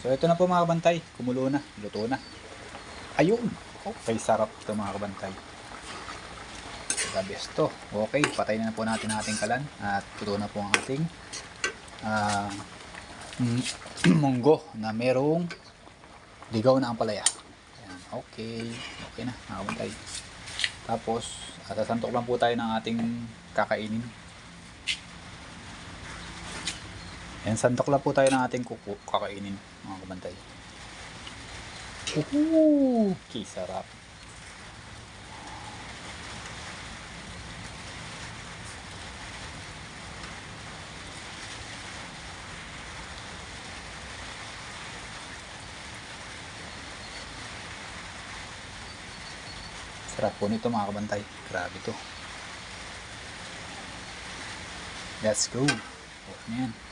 So ito na po mga kabantay, kumulo na, luto na. Ayun, okay, sarap ito mga kabantay. The best to. Okay, patay na po natin ang ating kalan at luto na po ang ating munggo na merong ligaw na ampalaya. Ayan, okay, okay na mga kabantay. Tapos, sasantok lang po tayo ng ating kakainin. Ayan, santok lang po tayo ng ating kakainin mga kabantay. Okay, sarap. Sarap po nito mga kabantay. Grabe to. Let's go. Yan.